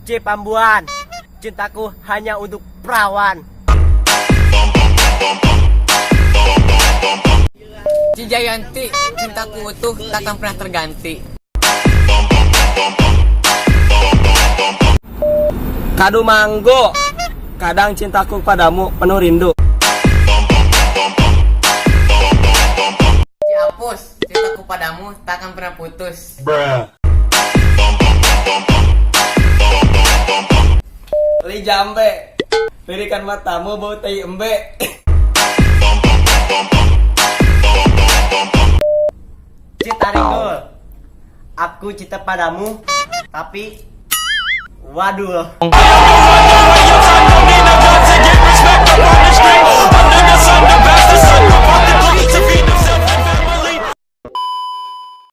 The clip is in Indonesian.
C. Pambuan, cintaku hanya untuk perawan. Cijayanti, cintaku utuh takkan pernah terganti. Kadu Manggo, kadang cintaku padamu penuh rindu. Ciapus, cintaku padamu takkan pernah putus. Li Jambe, lirikan matamu bau tai embe. Citaringgul, aku cinta padamu, tapi waduh.